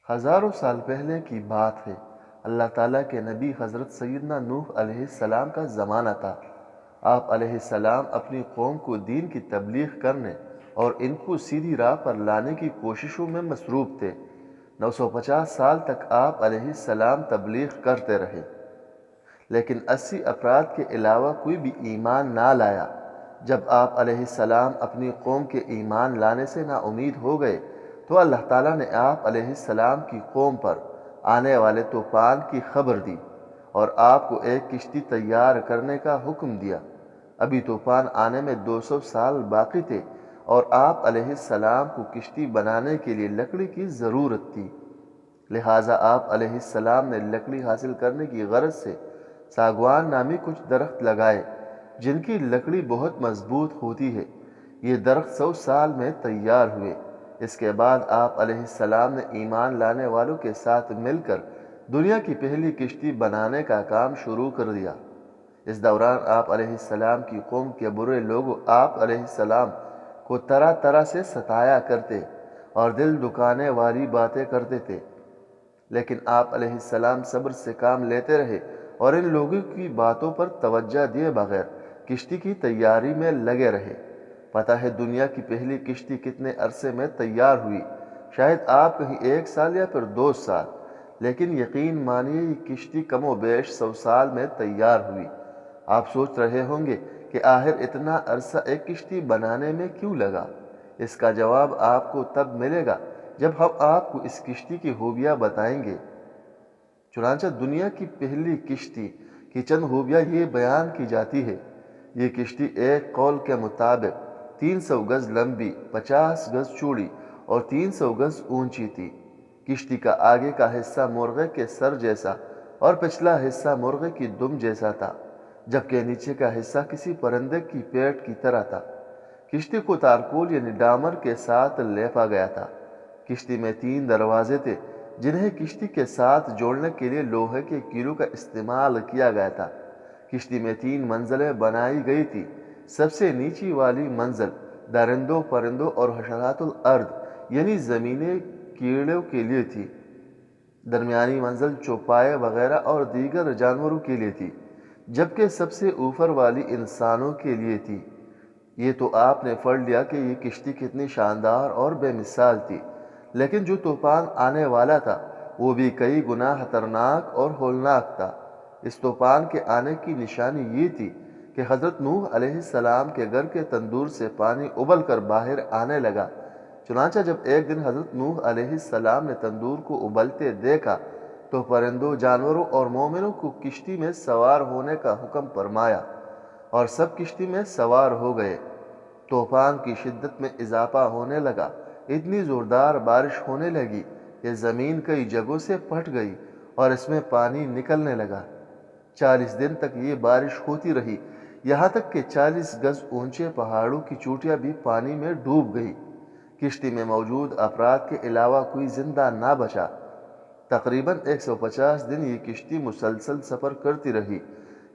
ہزاروں سال پہلے کی بات ہے۔ اللہ تعالیٰ کے نبی حضرت سیدنا نوح علیہ السلام کا زمانہ تھا۔ آپ علیہ السلام اپنی قوم کو دین کی تبلیغ کرنے اور ان کو سیدھی راہ پر لانے کی کوششوں میں مصروف تھے۔ 950 سال تک آپ علیہ السلام تبلیغ کرتے رہے، لیکن 80 افراد کے علاوہ کوئی بھی ایمان نہ لایا۔ جب آپ علیہ السلام اپنی قوم کے ایمان لانے سے نا امید ہو گئے تو اللہ تعالیٰ نے آپ علیہ السلام کی قوم پر آنے والے طوفان کی خبر دی اور آپ کو ایک کشتی تیار کرنے کا حکم دیا۔ ابھی طوفان آنے میں 200 سال باقی تھے اور آپ علیہ السلام کو کشتی بنانے کے لیے لکڑی کی ضرورت تھی۔ لہٰذا آپ علیہ السلام نے لکڑی حاصل کرنے کی غرض سے ساگوان نامی کچھ درخت لگائے جن کی لکڑی بہت مضبوط ہوتی ہے۔ یہ درخت 100 سال میں تیار ہوئے۔ اس کے بعد آپ علیہ السلام نے ایمان لانے والوں کے ساتھ مل کر دنیا کی پہلی کشتی بنانے کا کام شروع کر دیا۔ اس دوران آپ علیہ السلام کی قوم کے برے لوگ آپ علیہ السلام کو طرح طرح سے ستایا کرتے اور دل دکانے والی باتیں کرتے تھے، لیکن آپ علیہ السلام صبر سے کام لیتے رہے اور ان لوگوں کی باتوں پر توجہ دیے بغیر کشتی کی تیاری میں لگے رہے۔ پتہ ہے دنیا کی پہلی کشتی کتنے عرصے میں تیار ہوئی؟ شاید آپ کہیں 1 سال یا پھر 2 سال، لیکن یقین مانیے یہ کشتی کم و بیش 100 سال میں تیار ہوئی۔ آپ سوچ رہے ہوں گے کہ آخر اتنا عرصہ ایک کشتی بنانے میں کیوں لگا؟ اس کا جواب آپ کو تب ملے گا جب ہم آپ کو اس کشتی کی خوبیاں بتائیں گے۔ چنانچہ دنیا کی پہلی کشتی کی چند خوبیاں یہ بیان کی جاتی ہے۔ یہ کشتی ایک قول کے مطابق 300 گز لمبی، 50 گز چوڑی اور 300 گز اونچی تھی۔ کشتی کا آگے کا حصہ مرغے کے سر جیسا اور پچھلا حصہ مرغے کی دم جیسا تھا، جبکہ نیچے کا حصہ کسی پرندے کی پیٹ کی طرح تھا۔ کشتی کو تارکول یعنی ڈامر کے ساتھ لیپا گیا تھا۔ کشتی میں 3 دروازے تھے جنہیں کشتی کے ساتھ جوڑنے کے لیے لوہے کے کیلوں کا استعمال کیا گیا تھا۔ کشتی میں 3 منزلیں بنائی گئی تھی۔ سب سے نیچی والی منزل درندوں، پرندوں اور حشرات الارض یعنی زمینی کیڑوں کے لیے تھی۔ درمیانی منزل چوپائے وغیرہ اور دیگر جانوروں کے لیے تھی، جبکہ سب سے اوپر والی انسانوں کے لیے تھی۔ یہ تو آپ نے پڑھ لیا کہ یہ کشتی کتنی شاندار اور بے مثال تھی، لیکن جو طوفان آنے والا تھا وہ بھی کئی گنا خطرناک اور ہولناک تھا۔ اس طوفان کے آنے کی نشانی یہ تھی کہ حضرت نوح علیہ السلام کے گھر کے تندور سے پانی ابل کر باہر آنے لگا۔ چنانچہ جب ایک دن حضرت نوح علیہ السلام نے تندور کو ابلتے دیکھا تو پرندوں، جانوروں اور مومنوں کو کشتی میں سوار ہونے کا حکم فرمایا اور سب کشتی میں سوار ہو گئے۔ طوفان کی شدت میں اضافہ ہونے لگا، اتنی زوردار بارش ہونے لگی کہ زمین کئی جگہوں سے پھٹ گئی اور اس میں پانی نکلنے لگا۔ 40 دن تک یہ بارش ہوتی رہی، یہاں تک کہ 40 گز اونچے پہاڑوں کی چوٹیاں بھی پانی میں ڈوب گئی۔ کشتی میں موجود افراد کے علاوہ کوئی زندہ نہ بچا۔ تقریباً 150 دن یہ کشتی مسلسل سفر کرتی رہی۔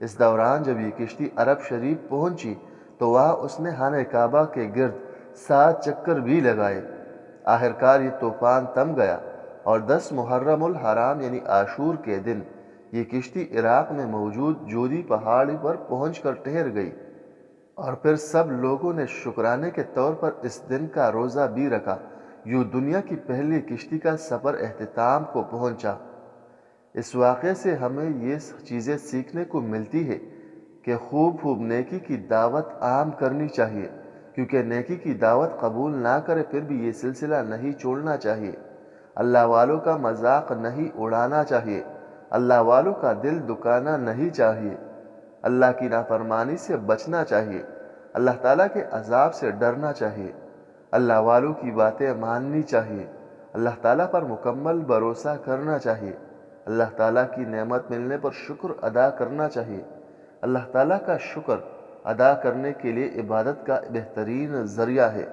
اس دوران جب یہ کشتی عرب شریف پہنچی تو وہاں اس نے خانہ کعبہ کے گرد 7 چکر بھی لگائے۔ آخرکار یہ طوفان تھم گیا اور 10 محرم الحرام یعنی عاشور کے دن یہ کشتی عراق میں موجود جودی پہاڑی پر پہنچ کر ٹھہر گئی، اور پھر سب لوگوں نے شکرانے کے طور پر اس دن کا روزہ بھی رکھا۔ یوں دنیا کی پہلی کشتی کا سفر اختتام کو پہنچا۔ اس واقعے سے ہمیں یہ چیزیں سیکھنے کو ملتی ہے کہ خوب نیکی کی دعوت عام کرنی چاہیے، کیونکہ نیکی کی دعوت قبول نہ کرے پھر بھی یہ سلسلہ نہیں چھوڑنا چاہیے۔ اللہ والوں کا مذاق نہیں اڑانا چاہیے، اللہ والوں کا دل دکانا نہیں چاہیے، اللہ کی نافرمانی سے بچنا چاہیے، اللہ تعالیٰ کے عذاب سے ڈرنا چاہیے، اللہ والوں کی باتیں ماننی چاہیے، اللہ تعالیٰ پر مکمل بھروسہ کرنا چاہیے، اللہ تعالیٰ کی نعمت ملنے پر شکر ادا کرنا چاہیے۔ اللہ تعالیٰ کا شکر ادا کرنے کے لیے عبادت کا بہترین ذریعہ ہے۔